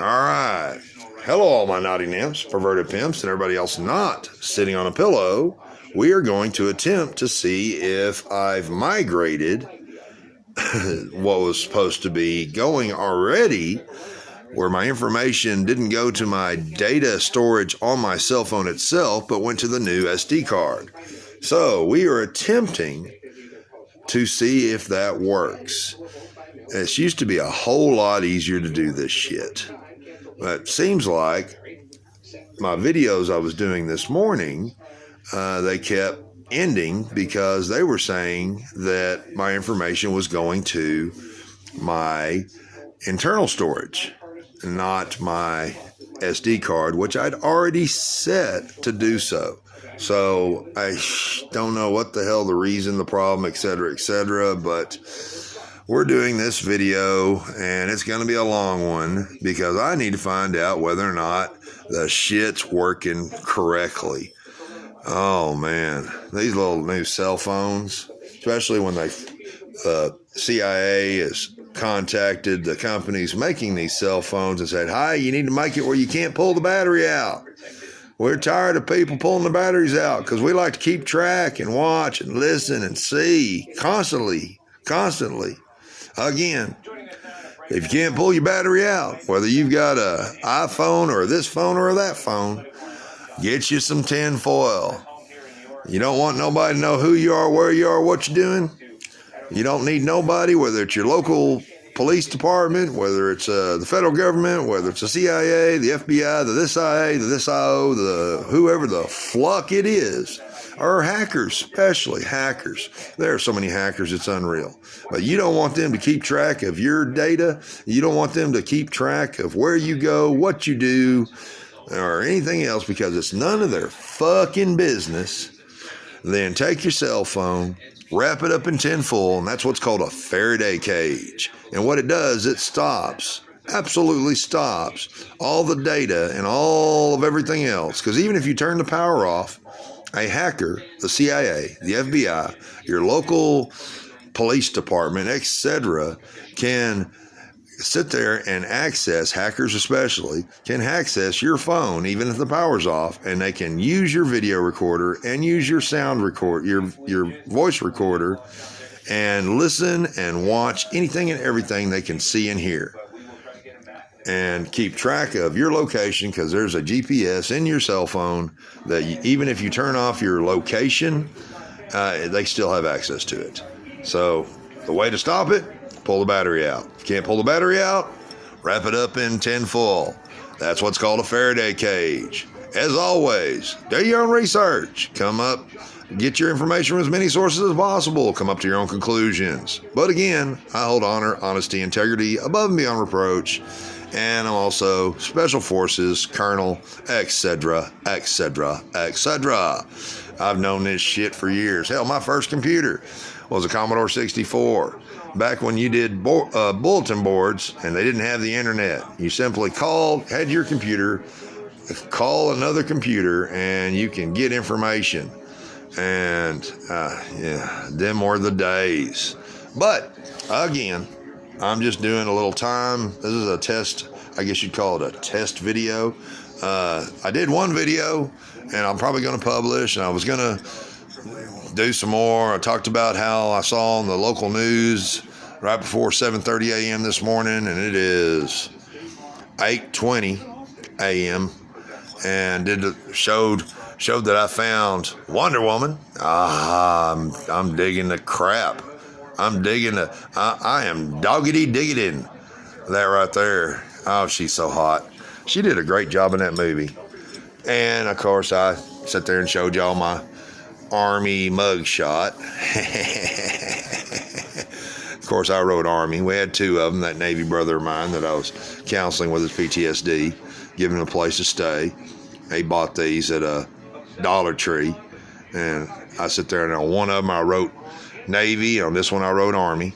Alright. Hello, all my naughty nymphs, perverted pimps, and everybody else not sitting on a pillow. We are going to attempt to see if I've migrated what was supposed to be going already, where my information didn't go to my data storage on my cell phone itself, but went to the new SD card. So we are attempting to see if that works. It used to be a whole lot easier to do this shit. But it seems like my videos I was doing this morning, they kept ending because they were saying that my information was going to my internal storage, not my SD card, which I'd already set to do so. So I don't know what the hell the reason, the problem, etc., but we're doing this video, and it's going to be a long one because I need to find out whether or not the shit's working correctly. Oh, man. These little new cell phones, especially when CIA has contacted the companies making these cell phones and said, "Hi, you need to make it where you can't pull the battery out. We're tired of people pulling the batteries out because we like to keep track and watch and listen and see constantly. Again, if you can't pull your battery out, whether you've got an iPhone or this phone or that phone, get you some tin foil. You don't want nobody to know who you are, where you are, what you're doing. You don't need nobody, whether it's your local police department, whether it's the federal government, whether it's the CIA, the FBI, the this IA, the this IO, the whoever the fuck it is, or hackers, especially hackers. There are so many hackers, it's unreal. But you don't want them to keep track of your data. You don't want them to keep track of where you go, what you do, or anything else, because it's none of their fucking business. Then take your cell phone, wrap it up in tinfoil, and that's what's called a Faraday cage. And what it does, it stops, absolutely stops all the data and all of everything else. Because even if you turn the power off, a hacker, the CIA, the FBI, your local police department, etc., can sit there and access, hackers especially, can access your phone even if the power's off, and they can use your video recorder and use your sound record, your voice recorder, and listen and watch anything and everything they can see and hear, and keep track of your location, because there's a GPS in your cell phone that even if you turn off your location, they still have access to it. So the way to stop it, pull the battery out. If you can't pull the battery out, wrap it up in tinfoil. That's what's called a Faraday cage. As always, do your own research. Come up, get your information from as many sources as possible. Come up to your own conclusions. But again, I hold honor, honesty, integrity above and beyond reproach. And I'm also Special Forces, Colonel, etc. I've known this shit for years. Hell, my first computer was a Commodore 64. Back when you did bulletin boards and they didn't have the internet. You simply had your computer, call another computer, and you can get information. And them were the days. But again, I'm just doing a little time. This is a test. I guess you'd call it a test video. I did one video, and I'm probably going to publish, and I was going to do some more. I talked about how I saw on the local news right before 7:30 a.m. this morning, and it is 8:20 a.m. and showed that I found Wonder Woman. I'm digging the crap. I am doggity digging that right there. Oh, she's so hot. She did a great job in that movie. And of course, I sat there and showed y'all my Army mug shot. Of course, I wrote Army. We had two of them, that Navy brother of mine that I was counseling with his PTSD, giving him a place to stay. He bought these at a Dollar Tree. And I sit there, and on one of them I wrote Navy. On this one I wrote Army.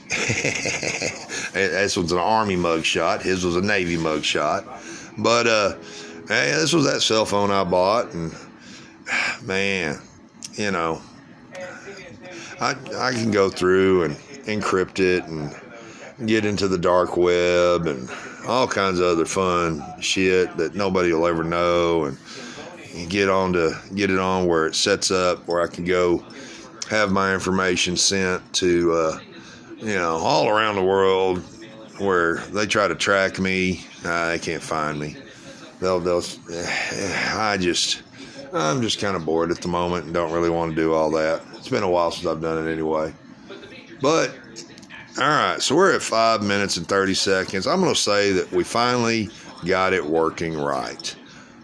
This one's an Army mug shot. His was a Navy mug shot. But hey, this was that cell phone I bought, and man, you know, I can go through and encrypt it and get into the dark web and all kinds of other fun shit that nobody will ever know, and get it on where it sets up where I can go have my information sent to all around the world where they try to track me. They can't find me. I'm just kind of bored at the moment and don't really want to do all that. It's been a while since I've done it anyway. But, all right, so we're at 5 minutes and 30 seconds. I'm going to say that we finally got it working right.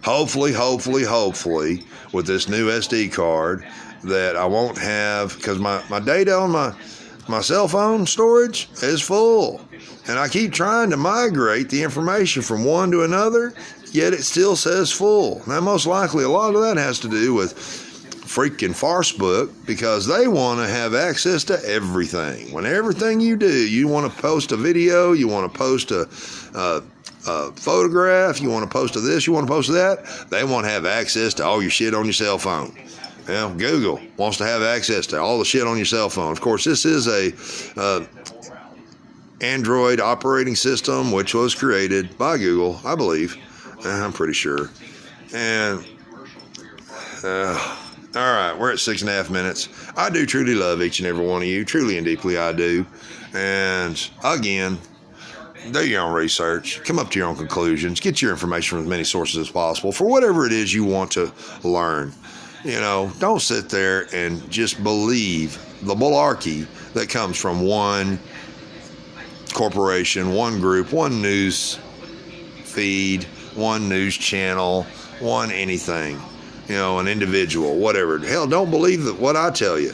Hopefully, with this new SD card that I won't have, because my data on my cell phone storage is full. And I keep trying to migrate the information from one to another, yet it still says full. Now, most likely, a lot of that has to do with freaking Farcebook, because they want to have access to everything. When everything you do, you want to post a video, you want to post a photograph, you want to post to this, you want to post to that, they want to have access to all your shit on your cell phone. Google wants to have access to all the shit on your cell phone. Of course, this is a Android operating system, which was created by Google, I believe. I'm pretty sure. And all right, we're at 6.5 minutes. I do truly love each and every one of you. Truly and deeply I do. And again, do your own research. Come up to your own conclusions. Get your information from as many sources as possible for whatever it is you want to learn. Don't sit there and just believe the malarkey that comes from one corporation, one group, one news feed, one news channel, one anything. An individual, whatever. Hell, don't believe what I tell you.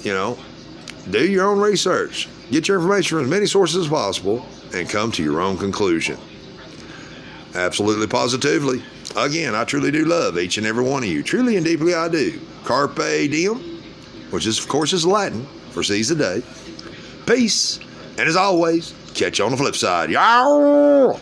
Do your own research. Get your information from as many sources as possible and come to your own conclusion. Absolutely, positively. Again, I truly do love each and every one of you. Truly and deeply I do. Carpe diem, which is, of course, is Latin for seize the day. Peace. And as always, catch you on the flip side. Yow!